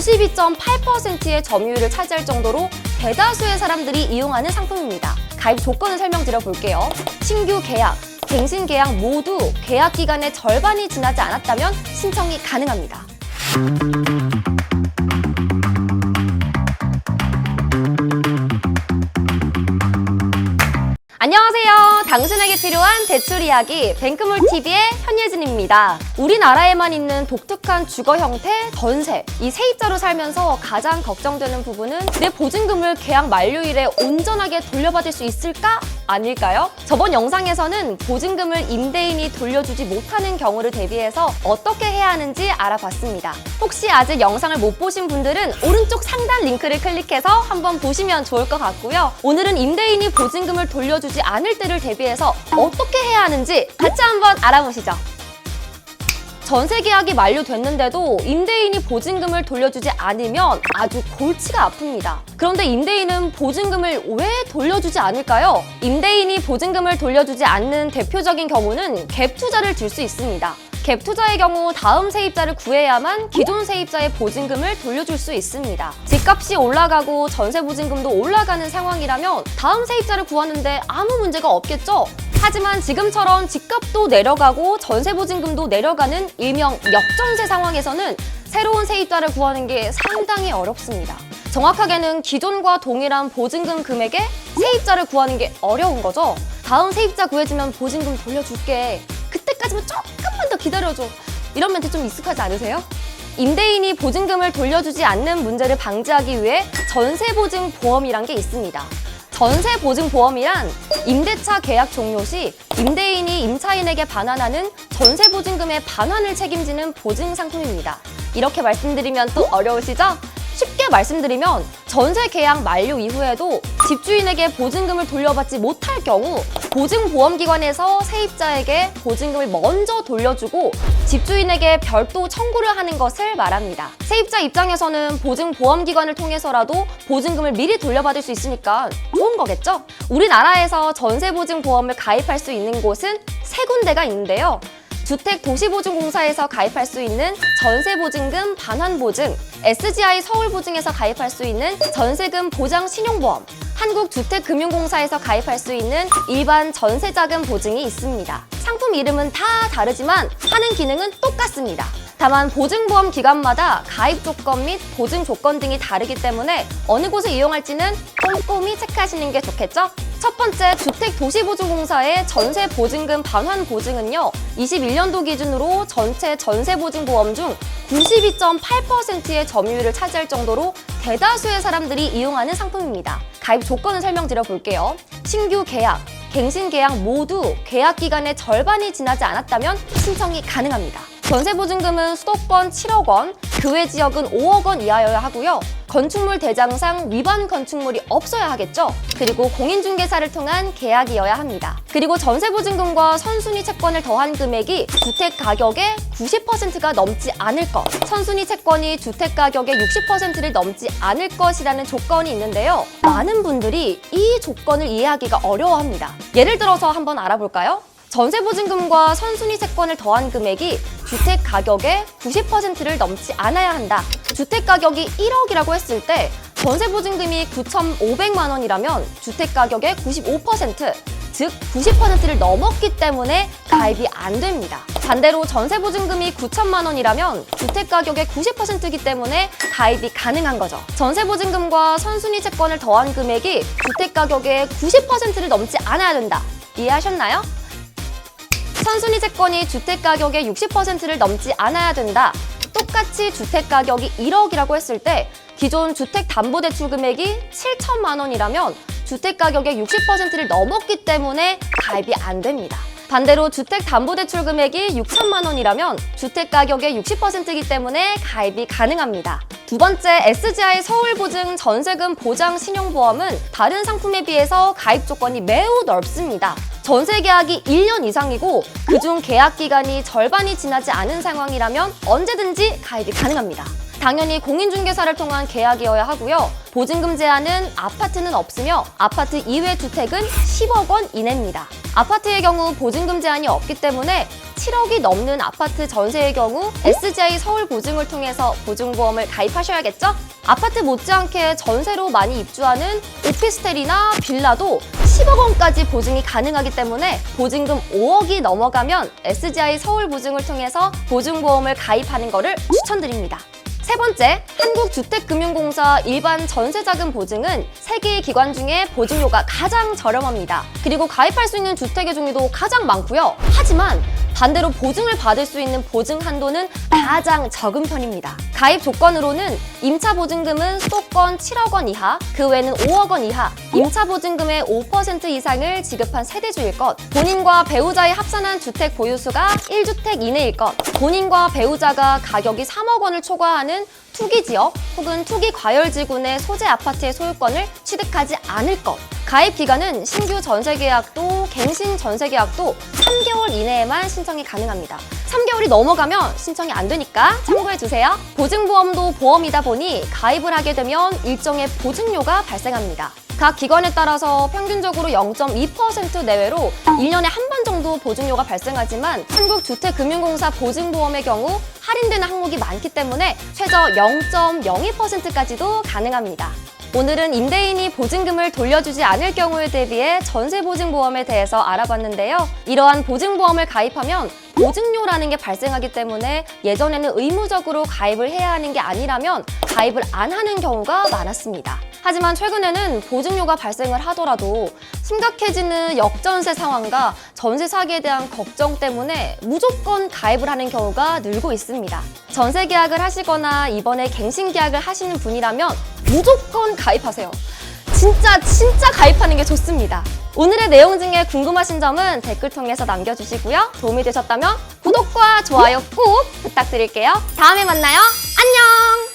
92.8%의 점유율을 차지할 정도로 대다수의 사람들이 이용하는 상품입니다. 가입 조건을 설명드려 볼게요. 신규 계약, 갱신 계약 모두 계약 기간의 절반이 지나지 않았다면 신청이 가능합니다. 안녕하세요. 당신에게 필요한 대출 이야기 뱅크몰TV의 현예진입니다. 우리나라에만 있는 독특한 주거 형태, 전세. 이 세입자로 살면서 가장 걱정되는 부분은 내 보증금을 계약 만료일에 온전하게 돌려받을 수 있을까? 아닐까요? 저번 영상에서는 보증금을 임대인이 돌려주지 못하는 경우를 대비해서 어떻게 해야 하는지 알아봤습니다. 혹시 아직 영상을 못 보신 분들은 오른쪽 상단 링크를 클릭해서 한번 보시면 좋을 것 같고요. 오늘은 임대인이 보증금을 돌려주지 않을 때를 대비해서 어떻게 해야 하는지 같이 한번 알아보시죠. 전세 계약이 만료됐는데도 임대인이 보증금을 돌려주지 않으면 아주 골치가 아픕니다. 그런데 임대인은 보증금을 왜 돌려주지 않을까요? 임대인이 보증금을 돌려주지 않는 대표적인 경우는 갭 투자를 들 수 있습니다. 갭 투자의 경우 다음 세입자를 구해야만 기존 세입자의 보증금을 돌려줄 수 있습니다. 집값이 올라가고 전세 보증금도 올라가는 상황이라면 다음 세입자를 구하는데 아무 문제가 없겠죠? 하지만 지금처럼 집값도 내려가고 전세 보증금도 내려가는 일명 역전세 상황에서는 새로운 세입자를 구하는 게 상당히 어렵습니다. 정확하게는 기존과 동일한 보증금 금액에 세입자를 구하는 게 어려운 거죠. 다음 세입자 구해주면 보증금 돌려줄게. 그때까지만 조금만 더 기다려줘. 이런 멘트 좀 익숙하지 않으세요? 임대인이 보증금을 돌려주지 않는 문제를 방지하기 위해 전세보증보험이란 게 있습니다. 전세보증보험이란 임대차 계약 종료 시 임대인이 임차인에게 반환하는 전세보증금의 반환을 책임지는 보증상품입니다. 이렇게 말씀드리면 또 어려우시죠? 쉽게 말씀드리면 전세 계약 만료 이후에도 집주인에게 보증금을 돌려받지 못할 경우 보증보험기관에서 세입자에게 보증금을 먼저 돌려주고 집주인에게 별도 청구를 하는 것을 말합니다. 세입자 입장에서는 보증보험기관을 통해서라도 보증금을 미리 돌려받을 수 있으니까 좋은 거겠죠? 우리나라에서 전세보증보험을 가입할 수 있는 곳은 3군데가 있는데요. 주택도시보증공사에서 가입할 수 있는 전세보증금 반환보증, SGI 서울보증에서 가입할 수 있는 전세금 보장 신용보험, 한국주택금융공사에서 가입할 수 있는 일반 전세자금 보증이 있습니다. 상품 이름은 다 다르지만 하는 기능은 똑같습니다. 다만 보증보험 기관마다 가입 조건 및 보증 조건 등이 다르기 때문에 어느 곳을 이용할지는 꼼꼼히 체크하시는 게 좋겠죠? 첫 번째, 주택도시보증공사의 전세보증금 반환보증은요, 21년도 기준으로 전체 전세보증보험 중 92.8%의 점유율을 차지할 정도로 대다수의 사람들이 이용하는 상품입니다. 가입 조건을 설명드려 볼게요. 신규 계약, 갱신 계약 모두 계약 기간의 절반이 지나지 않았다면 신청이 가능합니다. 전세보증금은 수도권 7억 원, 교외 지역은 5억 원 이하여야 하고요. 건축물 대장상 위반 건축물이 없어야 하겠죠. 그리고 공인중개사를 통한 계약이어야 합니다. 그리고 전세보증금과 선순위 채권을 더한 금액이 주택 가격의 90%가 넘지 않을 것, 선순위 채권이 주택 가격의 60%를 넘지 않을 것이라는 조건이 있는데요. 많은 분들이 이 조건을 이해하기가 어려워합니다. 예를 들어서 한번 알아볼까요? 전세보증금과 선순위 채권을 더한 금액이 주택 가격의 90%를 넘지 않아야 한다. 주택 가격이 1억이라고 했을 때 전세보증금이 9,500만 원이라면 주택 가격의 95%, 즉 90%를 넘었기 때문에 가입이 안 됩니다. 반대로 전세보증금이 9천만 원이라면 주택 가격의 90%이기 때문에 가입이 가능한 거죠. 전세보증금과 선순위 채권을 더한 금액이 주택 가격의 90%를 넘지 않아야 된다. 이해하셨나요? 선순위 채권이 주택 가격의 60%를 넘지 않아야 된다. 똑같이 주택 가격이 1억이라고 했을 때 기존 주택담보대출 금액이 7천만 원이라면 주택 가격의 60%를 넘었기 때문에 가입이 안 됩니다. 반대로 주택담보대출 금액이 6천만 원이라면 주택 가격의 60%이기 때문에 가입이 가능합니다. 두 번째, SGI 서울보증 전세금 보장 신용보험은 다른 상품에 비해서 가입 조건이 매우 넓습니다. 전세 계약이 1년 이상이고 그중 계약 기간이 절반이 지나지 않은 상황이라면 언제든지 가입이 가능합니다. 당연히 공인중개사를 통한 계약이어야 하고요. 보증금 제한은 아파트는 없으며 아파트 이외 주택은 10억 원 이내입니다. 아파트의 경우 보증금 제한이 없기 때문에 7억이 넘는 아파트 전세의 경우 SGI 서울 보증을 통해서 보증보험을 가입하셔야겠죠? 아파트 못지않게 전세로 많이 입주하는 오피스텔이나 빌라도 10억 원까지 보증이 가능하기 때문에 보증금 5억이 넘어가면 SGI 서울 보증을 통해서 보증보험을 가입하는 것을 추천드립니다. 세 번째, 한국주택금융공사 일반 전세자금 보증은 세개의 기관 중에 보증료가 가장 저렴합니다. 그리고 가입할 수 있는 주택의 종류도 가장 많고요. 하지만 반대로 보증을 받을 수 있는 보증 한도는 가장 적은 편입니다. 가입 조건으로는 임차 보증금은 수도권 7억 원 이하, 그 외에는 5억 원 이하, 임차 보증금의 5% 이상을 지급한 세대주일 것, 본인과 배우자의 합산한 주택 보유수가 1주택 이내일 것, 본인과 배우자가 가격이 3억 원을 초과하는 투기지역 혹은 투기과열지구내 소재 아파트의 소유권을 취득하지 않을 것, 가입 기간은 신규 전세계약도 갱신 전세계약도 3개월 이내에만 신청이 가능합니다. 3개월이 넘어가면 신청이 안 되니까 참고해주세요. 보증보험도 보험이다 보니 가입을 하게 되면 일정의 보증료가 발생합니다. 각 기관에 따라서 평균적으로 0.2% 내외로 1년에 한 번 정도 보증료가 발생하지만 한국주택금융공사 보증보험의 경우 할인되는 항목이 많기 때문에 최저 0.02%까지도 가능합니다. 오늘은 임대인이 보증금을 돌려주지 않을 경우에 대비해 전세보증보험에 대해서 알아봤는데요. 이러한 보증보험을 가입하면 보증료라는 게 발생하기 때문에 예전에는 의무적으로 가입을 해야 하는 게 아니라면 가입을 안 하는 경우가 많았습니다. 하지만 최근에는 보증료가 발생을 하더라도 심각해지는 역전세 상황과 전세 사기에 대한 걱정 때문에 무조건 가입을 하는 경우가 늘고 있습니다. 전세 계약을 하시거나 이번에 갱신 계약을 하시는 분이라면 무조건 가입하세요. 진짜 가입하는 게 좋습니다. 오늘의 내용 중에 궁금하신 점은 댓글 통해서 남겨주시고요. 도움이 되셨다면 구독과 좋아요 꼭 부탁드릴게요. 다음에 만나요. 안녕!